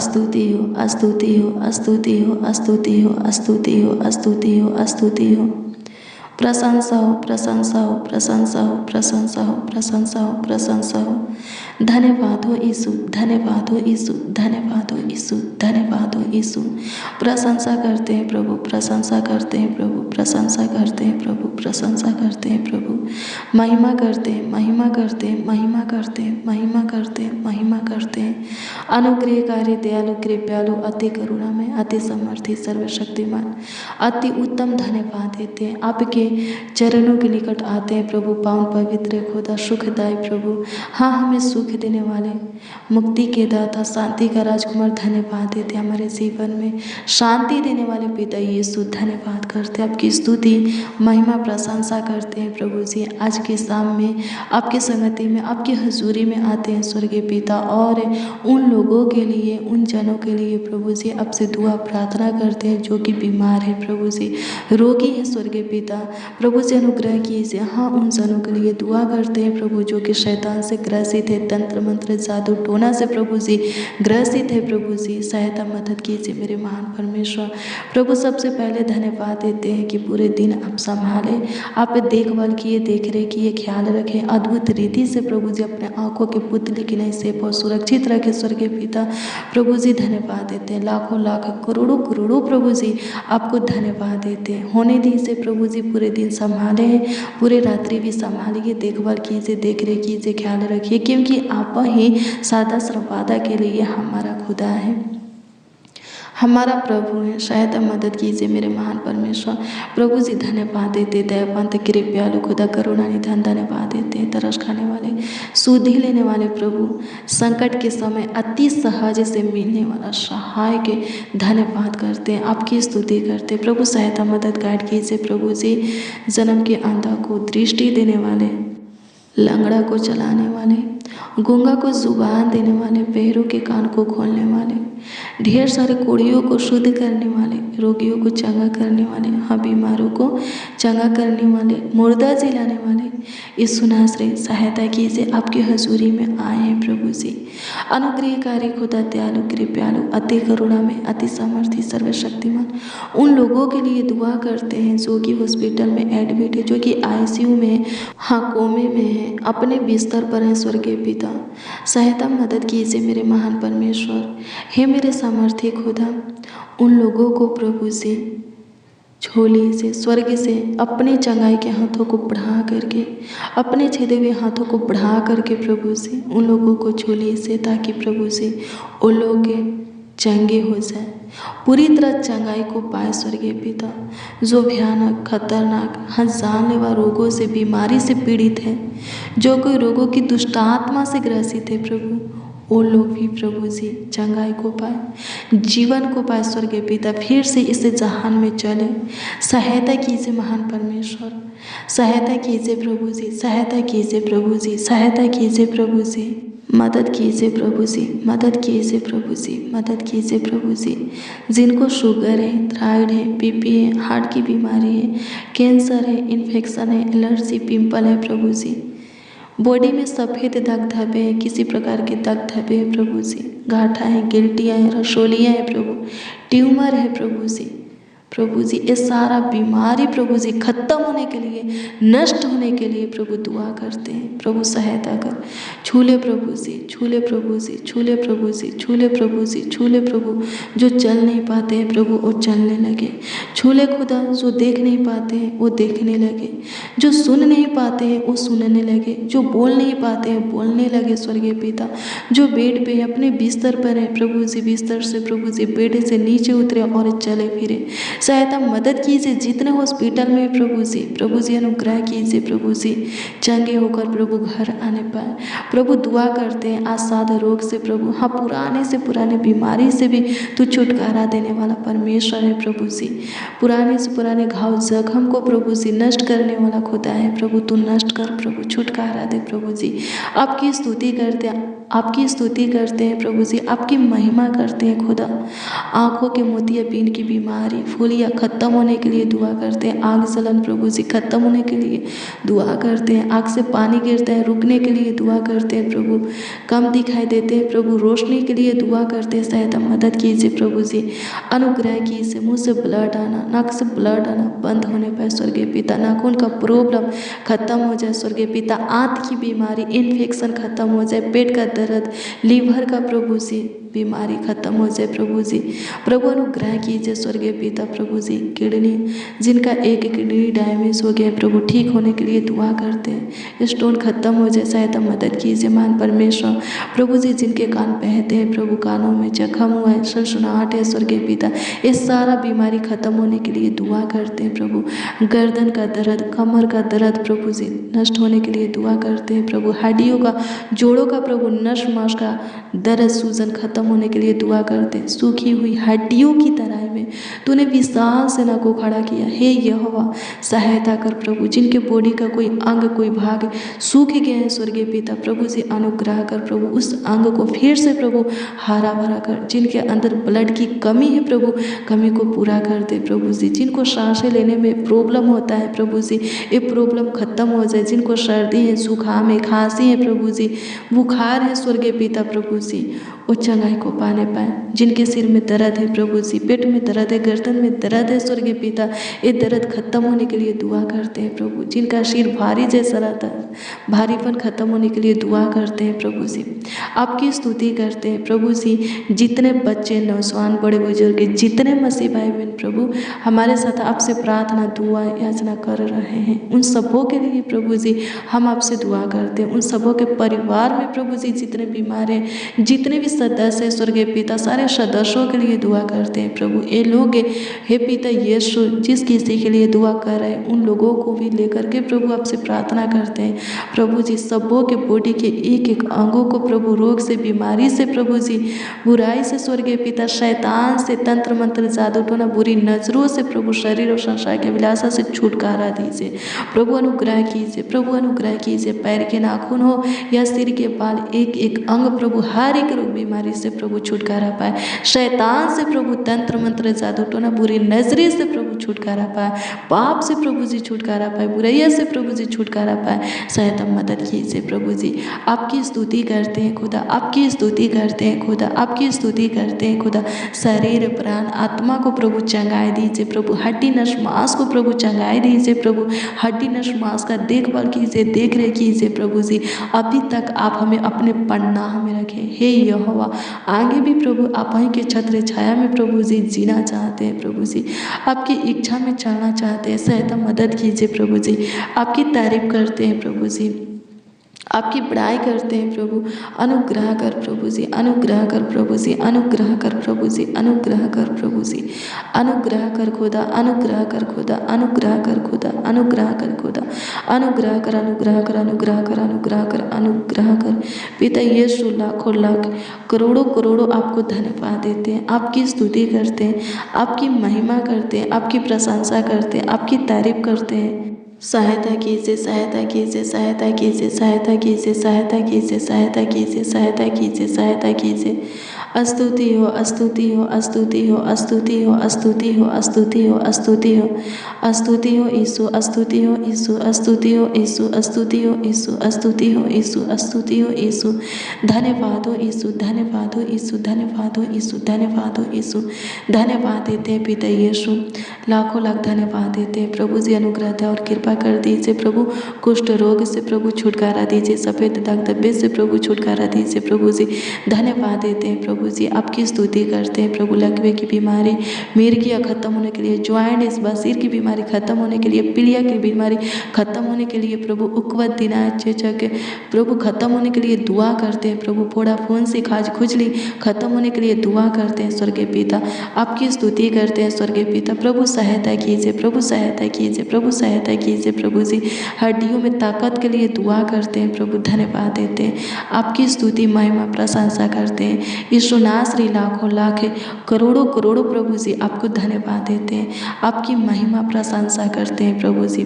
स्तुति हो, स्तुति हो, स्तुति हो, स्तुति हो, स्तुति हो, स्तुति हो, स्तुति हो। प्रशंसा हो, प्रशंसा हो, प्रशंसा हो, प्रशंसा हो, प्रशंसा हो, प्रशंसा हो। धन्यवाद हो यीशु, धन्यवाद हो यीशु, धन्यवाद हो यीशु, धन्यवाद हो यीशु। प्रशंसा करते हैं प्रभु, प्रशंसा करते हैं प्रभु, प्रशंसा करते हैं प्रभु, प्रशंसा करते हैं प्रभु। महिमा करते हैं, महिमा करते हैं, महिमा करते हैं, महिमा करते हैं, महिमा करते हैं। अनुग्रहकारी, दयालु, कृपालु, अति करुणामय, अति समर्थी, सर्वशक्तिमान, अति उत्तम धन्यवाद देते हैं। आपके चरणों के निकट आते हैं प्रभु, पावन पवित्र खुदा, सुखदायी प्रभु, हाँ हमें सुख देने वाले, मुक्ति के दाता, शांति का राजकुमार, धन्यवाद देते हैं। हमारे जीवन में शांति देने वाले पिता यीशु, धन्यवाद करते हैं। आपकी स्तुति, महिमा, प्रशंसा करते हैं प्रभु जी। आज के शाम में आपकी संगति में, आपकी हजूरी में आते हैं स्वर्गीय पिता, और उन लोगों के लिए, उन जनों के लिए प्रभु जी आपसे दुआ प्रार्थना करते हैं जो कि बीमार है प्रभु जी, रोगी है स्वर्गीय पिता। प्रभु से अनुग्रह कीजिए। हाँ, उन जनों के लिए दुआ करते हैं प्रभु जो कि शैतान से ग्रसित है, तंत्र मंत्र जादू टोना से प्रभु जी ग्रसित है प्रभु जी। सहायता मदद कीजिए मेरे महान परमेश्वर। प्रभु सबसे पहले धन्यवाद देते हैं कि पूरे दिन आप संभाले, आप देखभाल किए, देख रेख किए, ख्याल रखें अद्भुत रीति से प्रभु जी। अपने आंखों के पुतले की नहीं से बहुत सुरक्षित रखे स्वर्गीय पिता। प्रभु जी धन्यवाद देते हैं। लाखों लाख करोड़ों करोड़ों प्रभु जी आपको धन्यवाद देते हैं। होने दी से प्रभु जी पूरे दिन संभाले हैं, पूरे रात्रि भी संभालिए, देखभाल कीजिए, देख रेख कीजिए, ख्याल रखिए, क्योंकि आप ही सदा सर्वदा के लिए हमारा खुदा है, हमारा प्रभु है। सहायता मदद कीजिए मेरे महान परमेश्वर। प्रभु जी धन्यवाद देते, दयावंत, कृपालु खुदा, करुणा निधान, धन्यवाद देते हैं। तरस खाने वाले, सुधि लेने वाले प्रभु, संकट के समय अति सहज से मिलने वाला सहाय के धन्यवाद करते हैं, आपकी स्तुति करते हैं प्रभु। सहायता मदद गाइड कीजिए प्रभु जी। जन्म के अंधा को दृष्टि देने वाले, लंगड़ा को चलाने वाले, गूंगा को जुबान देने वाले, बहरों के कान को खोलने वाले, ढेर सारे कोड़ियों को शुद्ध करने वाले, रोगियों को चंगा करने वाले, हाँ बीमारों को चंगा करने वाले, मुर्दा जिलाने वाले, इस सुनाश्रय सहायता कीजिए। आपकी हजूरी में आए हैं प्रभु जी। अनुग्रहकारी खुदा, दयालु, कृपालु, अति करुणा में, अति सामर्थी, सर्वशक्तिमान, उन लोगों के लिए दुआ करते हैं जो कि हॉस्पिटल में एडमिट है, जो कि आईसीयू में, हाँ कोमे में है, अपने बिस्तर पर है स्वर्गीय पिता। सहायता मदद कीजिए मेरे महान परमेश्वर। हे मेरे सामर्थ्य खुदा, उन लोगों को प्रभु से झोली से, स्वर्ग से अपने चंगाई के हाथों को बढ़ा करके, अपने छेदे हुए हाथों को बढ़ा करके प्रभु से उन लोगों को झोली से, ताकि प्रभु से वो लोग चंगे हो जाए, पूरी तरह चंगाई को पाए स्वर्गीय पिता। जो भयानक, खतरनाक, हाँ जानलेवा रोगों से, बीमारी से पीड़ित है, जो कोई रोगों की दुष्ट आत्मा से ग्रसित है प्रभु, वो लोग भी प्रभु जी चंगाई को पाए, जीवन को पाए स्वर्गीय पिता, फिर से इस जहान में चले। सहायता कीजिए महान परमेश्वर, सहायता कीजिए प्रभु जी, सहायता कीजिए प्रभु जी, सहायता कीजिए प्रभु जी, मदद कीजिए प्रभु जी, मदद कीजिए प्रभु जी, मदद कीजिए प्रभु जी। जिनको शुगर है, थायराइड है, बीपी है, हार्ट की बीमारी है, कैंसर है, इन्फेक्शन है, एलर्जी, पिंपल है प्रभु जी, बॉडी में सफ़ेद दाग धब्बे हैं, किसी प्रकार के दाग धब्बे हैं प्रभु जी, गांठा है, गिल्टियाँ हैं, रसोलियाँ हैं प्रभु, ट्यूमर है प्रभु जी। प्रभु जी ये सारा बीमारी प्रभु जी खत्म होने के लिए, नष्ट होने के लिए प्रभु दुआ करते हैं। प्रभु सहायता कर, छूले प्रभु जी, छूले प्रभु जी, छूले प्रभु जी, छूले प्रभु जी, छूले प्रभु। जो चल नहीं पाते हैं प्रभु वो चलने लगे, छूले खुदा। जो देख नहीं पाते हैं वो देखने लगे, जो सुन नहीं पाते हैं वो सुनने लगे, जो बोल नहीं पाते हैं बोलने लगे स्वर्गीय पिता। जो बेड पे अपने बिस्तर पर है प्रभु जी, बिस्तर से प्रभु जी बेड से नीचे उतरे और चले फिरे। सहायता मदद कीजिए जितने हॉस्पिटल में प्रभु जी अनुग्रह कीजिए प्रभु जी, चंगे होकर प्रभु घर आने पाए। प्रभु दुआ करते हैं आसाद रोग से प्रभु, हाँ पुराने से पुराने बीमारी से भी तू छुटकारा देने वाला परमेश्वर है प्रभु जी। पुराने से पुराने घाव जख्म को प्रभु जी नष्ट करने वाला खुदा है प्रभु, तू नष्ट कर प्रभु, छुटकारा दे प्रभु जी। आपकी स्तुति करते हैं, आपकी स्तुति करते हैं प्रभु जी, आपकी महिमा करते हैं खुदा। आँखों के मोतियाबिंद की बीमारी फूलिया ख़त्म होने के लिए दुआ करते हैं। आग जलन प्रभु जी ख़त्म होने के लिए दुआ करते हैं। आँख से पानी गिरता है रुकने के लिए दुआ करते हैं प्रभु। कम दिखाई देते हैं प्रभु, रोशनी के लिए दुआ करते हैं। सहायता मदद कीजिए प्रभु जी, अनुग्रह कीजिए। मुँह से ब्लड आना, नाक से ब्लड आना बंद होने पाए स्वर्गीय पिता। नाखून का प्रॉब्लम ख़त्म हो जाए स्वर्गीय पिता। आंत की बीमारी इन्फेक्शन ख़त्म हो जाए। पेट का दर्द, लीवर का प्रभु जी बीमारी ख़त्म हो जाए प्रभु जी। प्रभु अनुग्रह कीजिए स्वर्गीय पिता प्रभु जी। किडनी, जिनका एक किडनी डैमेज हो गया प्रभु, ठीक होने के लिए दुआ करते हैं। स्टोन ख़त्म हो जाए, सहायता मदद कीजिए मान परमेश्वर प्रभु जी। जिनके कान बहते हैं प्रभु, कानों में जख्म हुआ है, सनसनाहट है स्वर्गीय पिता, ये सारा बीमारी ख़त्म होने के लिए दुआ करते हैं प्रभु। गर्दन का दर्द, कमर का दर्द प्रभु जी नष्ट होने के लिए दुआ करते हैं प्रभु। हड्डियों का, जोड़ों का प्रभु, नस मांस का दर्द, सूजन ख़त्म होने के लिए दुआ करते हैं। सूखी हुई हड्डियों की तरह में तूने विशाल सेना को खड़ा किया। हे यहोवा सहायता कर प्रभु। जिनके बॉडी का कोई अंग, कोई भाग सूख गया है स्वर्गीय पिता प्रभु जी, अनुग्रह कर प्रभु। उस अंग को फिर से प्रभु हरा भरा कर। जिनके अंदर ब्लड की कमी है प्रभु, कमी को पूरा कर दे प्रभु जी। जिनको सांसें लेने में प्रॉब्लम होता है प्रभु जी, ये प्रॉब्लम ख़त्म हो जाए। जिनको सर्दी है, जुकाम है, खांसी है प्रभु जी, बुखार है स्वर्गीय पिता प्रभु जी, वो चंगाई को पाने पाए। जिनके सिर में दर्द है प्रभु जी, पेट में दर्द है, गर्दन में दर्द है स्वर्गीय पिता, ये दर्द खत्म होने के लिए दुआ करते हैं प्रभु। जिनका सिर भारी जैसा रहता है, भारीपन खत्म होने के लिए दुआ करते हैं प्रभु जी। आपकी स्तुति करते हैं प्रभु जी। जितने बच्चे, नौजवान, बड़े बुजुर्ग, जितने मसीह भाई बहन प्रभु हमारे साथ आपसे प्रार्थना, दुआ, याचना कर रहे हैं, उन सबों के लिए प्रभु जी हम आपसे दुआ करते हैं। उन सबों के परिवार में प्रभु जी जितने बीमार हैं, जितने भी सदस्य स्वर्गीय पिता, सारे सदस्यों के लिए दुआ करते हैं प्रभु। ये लोग हे पिता यीशु जिस किसी के लिए दुआ कर रहे हैं, उन लोगों को भी लेकर के प्रभु आपसे प्रार्थना करते हैं प्रभु जी। सबों के बॉडी के एक एक अंगों को प्रभु रोग से, बीमारी से प्रभु जी, बुराई से स्वर्गीय पिता, शैतान से, तंत्र मंत्र, जादू टोना, बुरी नजरों से प्रभु, शरीर और संसार के विलासा से छुटकारा दीजिए प्रभु। अनुग्रह कीजिए प्रभु, अनुग्रह कीजिए। पैर के नाखून हो या सिर के बाल, एक एक अंग प्रभु, हर एक रोग बीमारी से प्रभु छुटकारा पाए। शैतान से प्रभु, तंत्र मंत्र, जादू टोना, बुरी नजरे से प्रभु छुटकारा पाए। पाप से प्रभु जी छुटकारा पाए, बुराइया से प्रभु जी छुटकारा पाए। सहायता मदद कीजिए प्रभु जी। आपकी स्तुति करते हैं खुदा, आपकी स्तुति करते हैं खुदा, आपकी स्तुति करते हैं खुदा। शरीर, प्राण, आत्मा को प्रभु चंगाई दीजिए प्रभु। हड्डी नस मांस को प्रभु चंगाई दीजिए प्रभु। हड्डी नस मांस का देखभाल कीजिए, देख रेख कीजिए प्रभु जी। अभी तक आप हमें अपने पन्नाह में रखें। हे यहोवा आगे भी प्रभु आप ही के छत्र छाया में प्रभु जी जीना चाहते हैं प्रभु जी। आपकी इच्छा में चलना चाहते हैं, सहायता मदद कीजिए प्रभु जी। आपकी तारीफ करते हैं प्रभु जी, आपकी बड़ाई करते हैं प्रभु। अनुग्रह कर प्रभु जी, अनुग्रह कर प्रभु जी, अनुग्रह कर प्रभु जी, अनुग्रह कर प्रभु जी। अनुग्रह कर खुदा, अनुग्रह कर खुदा, अनुग्रह कर खुदा, अनुग्रह कर खुदा, अनुग्रह कर, अनुग्रह कर, अनुग्रह कर, अनुग्रह कर, अनुग्रह कर पिता यीशु। लाखों लाख, करोड़ों करोड़ों आपको धन्यवाद देते हैं, आपकी स्तुति करते हैं, आपकी महिमा करते हैं, आपकी प्रशंसा करते हैं, आपकी तारीफ करते हैं। सहायता कीजिए, सहायता कीजिए, सहायता कीजिए, सहायता कीजिए, सहायता कीजिए, सहायता कीजिए, सहायता कीजिए, सहायता कीजिए। स्तुति हो, स्तुति हो, स्तुति हो, स्तुति हो, स्तुति हो, स्तुति हो, स्तुति हो, स्तुति हो यीशु, स्तुति हो यीशु, स्तुति हो यीशु, स्तुति हो यीशु, स्तुति हो यीशु, स्तुति हो यीशु। धन्यवाद हो यीशु, धन्यवाद हो यीशु, धन्यवाद हो यीशु, धन्यवाद हो यीशु। धन्यवाद देते हैं पिता यीशु, लाखों लाख धन्यवाद देते हैं प्रभु जी। अनुग्रह दे और कृपा कर दीजिए प्रभु। कुष्ठ रोग से प्रभु छुटकारा दीजिए, सफ़ेद दाग धब्बे से प्रभु छुटकारा दीजिए प्रभु जी। धन्यवाद देते हैं प्रभु जी, आपकी स्तुति करते हैं प्रभु। लकवे की बीमारी, मिर्गियाँ खत्म होने के लिए, ज्वाइंट, बसीर की बीमारी खत्म होने के लिए, पीलिया की बीमारी खत्म होने के लिए प्रभु, उकवत दिना के प्रभु खत्म होने के लिए दुआ करते हैं प्रभु। फोड़ा फुंसी, खाज खुजली खत्म होने के लिए दुआ करते हैं स्वर्गीय पिता। आपकी स्तुति करते हैं स्वर्गीय पिता। प्रभु सहायता कीजिए, प्रभु सहायता कीजिए, प्रभु सहायता कीजिए प्रभु जी। हड्डियों में ताकत के लिए दुआ करते हैं प्रभु। धन्यवाद देते हैं, आपकी स्तुति, महिमा, प्रशंसा करते हैं। ईश्वर विश्वनाश्री लाखों लाख करोड़ों करोड़ों प्रभु जी आपको धन्यवाद देते हैं, आपकी महिमा प्रशंसा करते हैं प्रभु जी।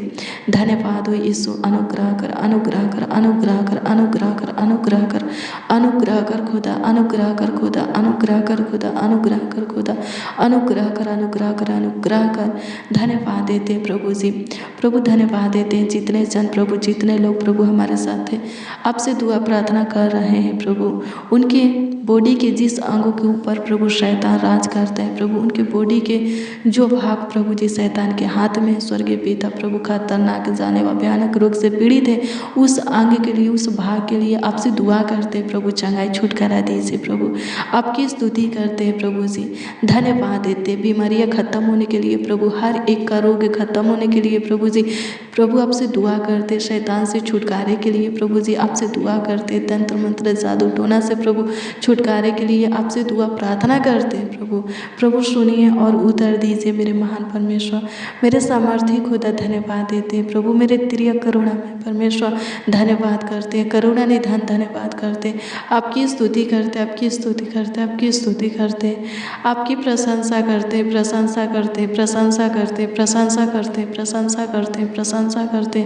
धन्यवाद हो यीशु, अनुग्रह कर, अनुग्रह कर, अनुग्रह कर, अनुग्रह कर, अनुग्रह कर, अनुग्रह कर खुदा, अनुग्रह कर खुदा, अनुग्रह कर खुदा, अनुग्रह कर खुदा, अनुग्रह कर, अनुग्रह कर, अनुग्रह कर। धन्यवाद देते हैं प्रभु जी। प्रभु धन्यवाद देते हैं जितने जन प्रभु, जितने लोग प्रभु हमारे साथ हैं, आपसे दुआ प्रार्थना कर रहे हैं प्रभु, उनके बॉडी के जिस अंगों के ऊपर प्रभु शैतान राज करता है प्रभु, उनके बॉडी के जो भाग प्रभु जी शैतान के हाथ में है, स्वर्गीय पिता प्रभु खतरनाक जानलेवा भयानक रोग से पीड़ित है, उस अंग के लिए, उस भाग के लिए आपसे दुआ करते हैं प्रभु, चंगाई छुटकारा दीजिए प्रभु, आपकी स्तुति करते हैं प्रभु जी। धन्यवाद देते, बीमारियां खत्म होने के लिए प्रभु, हर एक का रोग खत्म होने के लिए प्रभु जी, प्रभु आपसे दुआ करते, शैतान से छुटकारे के लिए प्रभु जी आपसे दुआ करते, तंत्र मंत्र जादू टोना से प्रभु छुटकारे के लिए आपसे दुआ प्रार्थना करते हैं प्रभु। प्रभु सुनिए और उत्तर दीजिए मेरे महान परमेश्वर, मेरे सामर्थ्य खुदा धन्यवाद देते हैं प्रभु, मेरे प्रिय करुणा में परमेश्वर धन्यवाद करते हैं, करुणा निधान धन्यवाद करते हैं, आपकी स्तुति करते, आपकी स्तुति करते, आपकी स्तुति करते, आपकी प्रशंसा करते, प्रशंसा करते, प्रशंसा करते, प्रशंसा करते, प्रशंसा करते, प्रशंसा करते,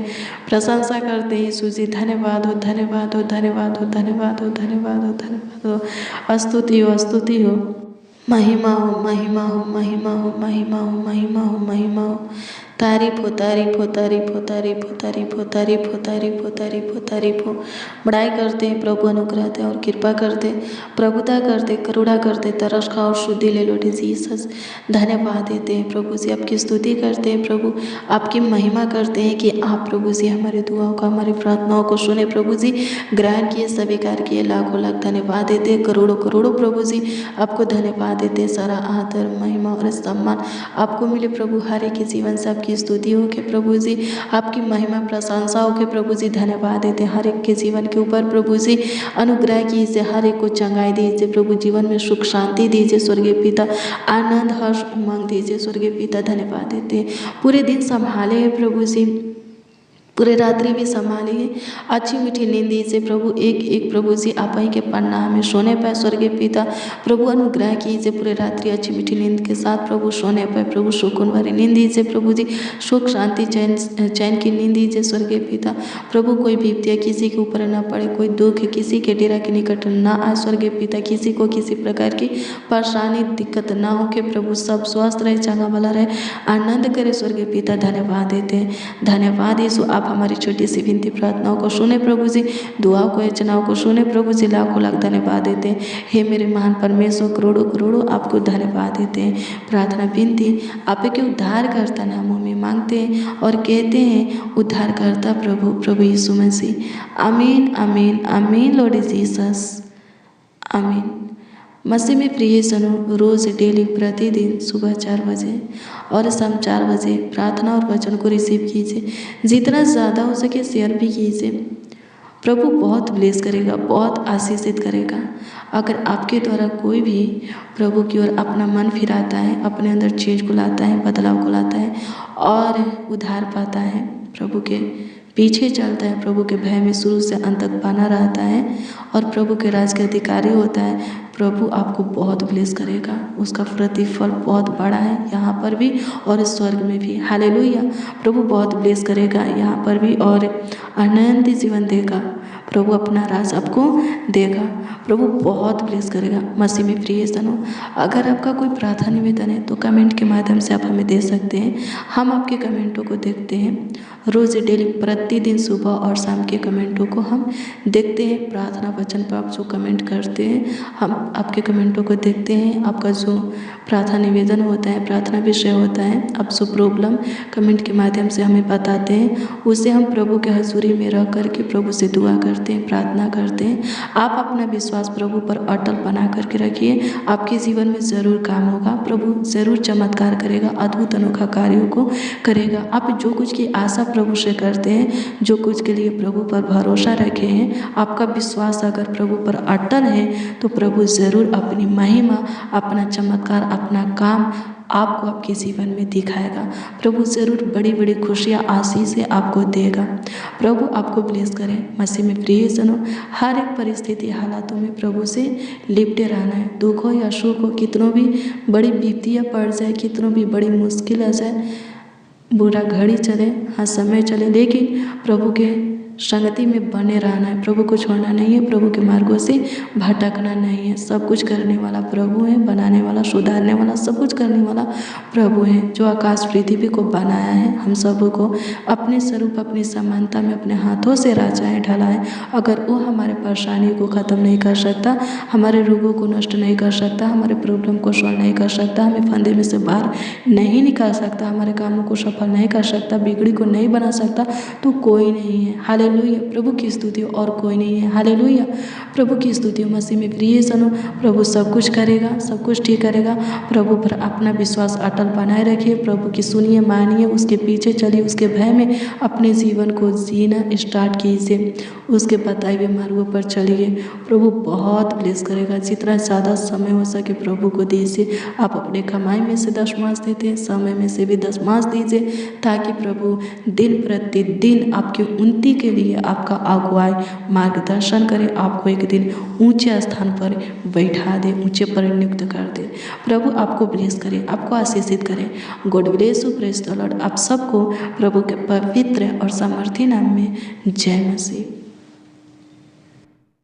प्रशंसा करते यीशु जी। धन्यवाद हो, धन्यवाद हो, धन्यवाद हो, धन्यवाद हो, धन्यवाद हो, धन्यवाद हो, स्तुति हो, स्तुति हो, महिमा हो, महिमा हो, महिमा हो, महिमा हो, महिमा हो, महिमा हो, तारीफ हो, तारीफ हो, तारीफ हो, तारीफ हो, तारीफ हो, तारीफ हो, तारीफ हो, तारीफ हो, तारीफ हो। बड़ाई करते हैं प्रभु, अनुग्रह दे और कृपा करते, प्रभुता करते, करुणा करते, तरस खाओ और शुद्धि ले लो जीसस। धन्यवाद देते हैं प्रभु जी, आपकी स्तुति करते हैं प्रभु, आपकी महिमा करते हैं कि आप प्रभु जी हमारी दुआओं का, हमारी प्रार्थनाओं को सुने प्रभु जी, ग्रहण किए, स्वीकार किए, लाखों लाख धन्यवाद देते हैं, करोड़ों करोड़ों प्रभु जी आपको धन्यवाद देते हैं। सारा आदर महिमा और सम्मान आपको मिले प्रभु, हर एक के जीवन से आपकी स्तुति हो के प्रभु जी, आपकी महिमा प्रशंसा हो के प्रभु जी। धन्यवाद देते हर एक के जीवन के ऊपर प्रभु जी, अनुग्रह कीजिए, हर एक को चंगाई दीजिए प्रभु, जीवन में सुख शांति दीजिए स्वर्गीय पिता, आनंद हर्ष उमंग दीजिए स्वर्गीय पिता। धन्यवाद देते हैं, पूरे दिन संभाले प्रभु जी, पूरे रात्रि भी संभालिए, अच्छी मीठी नींद दीजिए प्रभु, एक एक प्रभु जी आप ही के पन्ना में सोने पाए स्वर्गीय पिता प्रभु, अनुग्रह कीजिए, पूरे रात्रि अच्छी मीठी नींद के साथ प्रभु सोने पाए प्रभु, सुकून भरी नींद दीजिए प्रभु जी, सुख शांति चैन की नींद दीजिए स्वर्गीय पिता प्रभु। कोई विपत्तियाँ किसी के ऊपर ना पड़े, कोई दुख किसी के डेरा के निकट ना आए स्वर्गीय पिता, किसी को किसी प्रकार की परेशानी दिक्कत ना हो के प्रभु, सब स्वस्थ रहे, चंगा भला रहे, आनंद करे स्वर्गीय पिता। धन्यवाद देते हैं, धन्यवाद यीशु, आप हमारी छोटी सी विनती प्रार्थनाओं को सुने प्रभु जी, दुआओं को याचनाओं को सुने प्रभु जी, लाखों लाख धन्यवाद देते हैं। हे मेरे महान परमेश्वर, करोड़ों करोड़ों आपको धन्यवाद देते हैं। प्रार्थना विनती आपके उद्धार करता नामों में मांगते हैं और कहते हैं, उद्धार करता प्रभु, प्रभु यीशु मसीह। आमीन, आमीन, आमीन लॉर्ड जीसस, आमीन। मसीह में प्रिय सनो, रोज़ डेली प्रतिदिन सुबह 4 बजे और शाम 4 बजे प्रार्थना और वचन को रिसीव कीजिए, जितना ज़्यादा हो सके शेयर भी कीजिए। प्रभु बहुत ब्लेस करेगा, बहुत आशीषित करेगा। अगर आपके द्वारा कोई भी प्रभु की ओर अपना मन फिराता है, अपने अंदर चेंज को लाता है, बदलाव को लाता है और उद्धार पाता है, प्रभु के पीछे चलता है, प्रभु के भय में शुरू से अंत तक बना रहता है और प्रभु के राज के अधिकारी होता है, प्रभु आपको बहुत ब्लेस करेगा। उसका प्रतिफल बहुत बड़ा है, यहाँ पर भी और स्वर्ग में भी। हालेलुया। प्रभु बहुत ब्लेस करेगा यहाँ पर भी और आनंद जीवन देगा। प्रभु अपना राज आपको देगा, प्रभु बहुत ब्लेस करेगा। मसीह में प्रिय सनो, अगर आपका कोई प्रार्थना निवेदन है तो कमेंट के माध्यम से आप हमें दे सकते हैं, हम आपके कमेंटों को देखते हैं। रोज़ डेली प्रतिदिन सुबह और शाम के कमेंटों को हम देखते हैं। प्रार्थना वचन पर आप जो कमेंट करते हैं, हम आपके कमेंटों को देखते हैं। आपका जो प्रार्थना निवेदन होता है, प्रार्थना विषय होता है, आप जो प्रॉब्लम कमेंट के माध्यम से हमें बताते हैं, उसे हम प्रभु के हजूरी में रह करके प्रभु से दुआ करते हैं, प्रार्थना करते हैं। आप अपना विश्वास प्रभु पर अटल बना करके रखिए, आपके जीवन में ज़रूर काम होगा। प्रभु ज़रूर चमत्कार करेगा, अद्भुत अनोखा कार्यों को करेगा। आप जो कुछ की आशा प्रभु से करते हैं, जो कुछ के लिए प्रभु पर भरोसा रखे हैं, आपका विश्वास अगर प्रभु पर अटल है तो प्रभु ज़रूर अपनी महिमा, अपना चमत्कार, अपना काम आपको आपके जीवन में दिखाएगा। प्रभु ज़रूर बड़ी बड़ी खुशियाँ आशीषें आपको देगा। प्रभु आपको ब्लेस करें। मसीह में प्रियजनों, हर एक परिस्थिति हालातों में प्रभु से लिपटे रहना है। दुख हो या सुख हो, कितनों भी बड़ी विपत्तियाँ पड़ जाए, कितनों भी बड़ी मुश्किल आ जाए, बुरा घड़ी चले, हाँ समय चले, लेकिन प्रभु के संगति में बने रहना है। प्रभु को छोड़ना नहीं है, प्रभु के मार्गों से भटकना नहीं है। सब कुछ करने वाला प्रभु है, बनाने वाला, सुधारने वाला, सब कुछ करने वाला प्रभु है, जो आकाश पृथ्वी को बनाया है। हम सबको अपने स्वरूप, अपनी समानता में अपने हाथों से रचा है, ढाला है। अगर वो हमारे परेशानी को ख़त्म नहीं कर सकता, हमारे रोगों को नष्ट नहीं कर सकता, हमारे प्रॉब्लम को सॉल्व नहीं कर सकता, हमें फंदे में से बाहर नहीं निकाल सकता, हमारे कामों को सफल नहीं कर सकता, बिगड़ी को नहीं बना सकता, तो कोई नहीं है। हालेलुया, प्रभु की स्तुति और कोई नहीं है। हालेलुया, प्रभु की स्तुति। मसीह में प्रियजनों, प्रभु सब कुछ करेगा, सब कुछ ठीक करेगा। प्रभु पर अपना विश्वास अटल बनाए रखिए। प्रभु की सुनिए, मानिए, उसके पीछे चलिए, उसके भय में अपने जीवन को जीना स्टार्ट कीजिए, उसके बताए हुए मार्गों पर चलिए। प्रभु बहुत ब्लेस करेगा। जितना ज़्यादा समय हो सके प्रभु को दीजिए। आप अपने कमाई में से 10 देते हैं, समय में से भी 10 दीजिए, ताकि प्रभु दिन प्रतिदिन आपकी उन्नति के लिए आपका अगुवाई मार्गदर्शन करे, आपको एक दिन ऊंचे स्थान पर बैठा दे, ऊंचे पर नियुक्त कर दे। प्रभु आपको ब्लेस करे, आपको आशीषित करे। God bless you, praise the Lord. आप सबको प्रभु के पवित्र और सामर्थी नाम में जय मसीह।